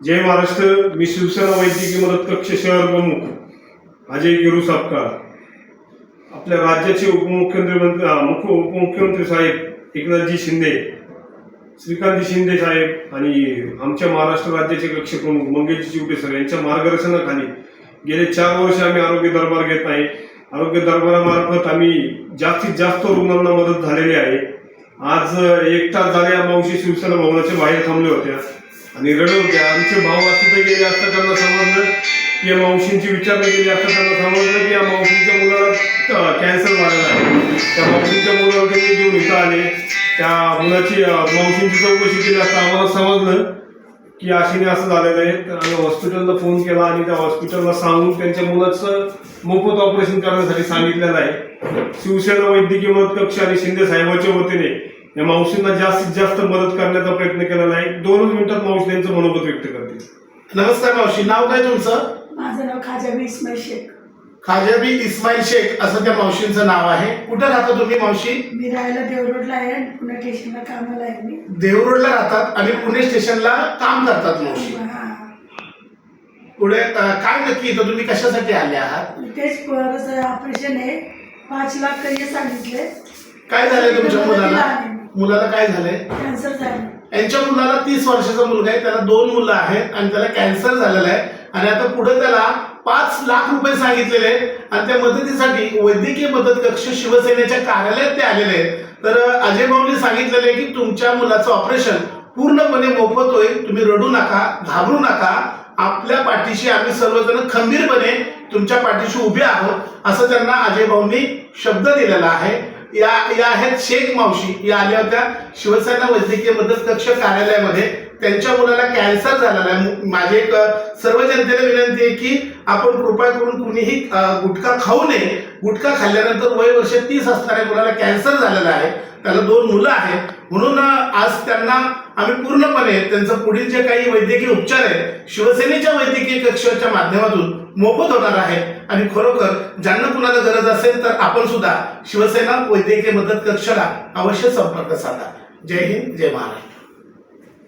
जय महाराष्ट्र। मी शिवसेना वैद्यकीय मदत कक्ष शहर प्रमुख अजय गिरू सापका। आपल्या राज्याचे उपमुख्यमंत्री साहेब एकनाथजी शिंदे, श्रीकांतजी शिंदे साहेब आणि आमच्या महाराष्ट्र राज्याचे कक्ष प्रमुख मंगेशजी चिवटे सर यांच्या मार्गदर्शनाखाली गेले 4 वर्ष आम्ही आरोग्य दरबार घेत आहे। आरोग्य दरबारामार्फत आम्ही जास्तीत जास्त रुग्णांना मदत झालेली आहे। आज 1 तास झाले मावशी शिवसेना भवनाच्या बाहेर थांबले होत्या आणि रडत होत्या। आमचे भाऊ असते गेले असता त्यांना समजलं की या मावशींची विचारणा केली असता त्यांना समजलं की या मावशींच्या मुलाला कॅन्सर झालेला आहे। त्या मावशींच्या मुलाला त्यांनी घेऊन इथं आले। त्या मुलाची मावशींची चौकशी केली असता आम्हाला समजलं की आशीने असं झालेलं आहे। तर आम्ही हॉस्पिटलला फोन केला आणि त्या हॉस्पिटलला सांगून त्यांच्या मुलाचं मोफत ऑपरेशन करण्यासाठी सांगितलेलं आहे। शिवसेना वैद्यकीय मदत कक्ष आणि शिंदे साहेबांच्या वतीने या मावशींना जास्तीत जास्त मदत करण्याचा प्रयत्न केलेला आहे। 2 मिनिटात मावशी त्यांचं मनोगत व्यक्त करतील। नमस्कार मावशी, नाव काय तुमचं? माझं नाव खाजाबी इस्माईल शेख। खाजाबी इस्माईल शेख असं त्या मावशींचं नाव आहे। कुठे राहता तुम्ही मावशी? मी राहायला देवरोडला आहे आणि पुणे स्टेशनला कामाला आहे। मी देवरोडला राहतात आणि पुणे स्टेशनला काम करतात मावशी। पुढे काय नक्की इथं तुम्ही कशासाठी आले आहात? तेच पोराचं ऑपरेशन आहे, 5 लाख काही सांगितले। काय झालंय तुमच्या मुलाला? मुलाला काय झालंय? कॅन्सर झालं। यांच्या मुलाला 30 वर्षाचा मुलगा आहे, त्याला 2 मुलं आहेत आणि त्याला कॅन्सर झालेला आहे आणि आता पुढे त्याला 5 लाख रुपये सांगितलेले आहेत आणि त्या मदतीसाठी वैद्यकीय मदत कक्ष शिवसेनेच्या कार्यालयात ते आलेले आहेत। तर अजय भाऊंनी सांगितलेलं आहे की तुमच्या मुलाचं ऑपरेशन पूर्णपणे मोफत होईल, तुम्ही रडू नका, घाबरू नका, आपल्या पाठीशी आम्ही सर्वजण खंबीरपणे तुमच्या पाठीशी उभे आहोत असं त्यांना अजय भाऊंनी शब्द दिलेला आहे। या आहेत शेख मावशी। या आल्या होत्या शिवसेना वैद्यकीय मदत कक्ष कार्यालयामध्ये। त्यांच्या मुलाला कॅन्सर झालेला आहे। माझे एक सर्व जनतेला विनंती आहे की आपण कृपया करून कुणीही गुटखा खाऊ नये। गुटखा खाल्ल्यानंतर वय वर्ष 30 असणाऱ्या मुलाला कॅन्सर झालेला आहे, त्याला 2 मुलं आहेत, म्हणून आज त्यांना आम्ही पूर्णपणे त्यांचं पुढील जे काही वैद्यकीय उपचार आहेत शिवसेनेच्या वैद्यकीय कक्षाच्या माध्यमातून मोफत होणार आहे आणि खरोखर ज्यांना कुणाला गरज असेल तर आपण सुद्धा शिवसेना वैद्यकीय मदत कक्षाला अवश्य संपर्क साधा। जय हिंद, जय महाराष्ट्र।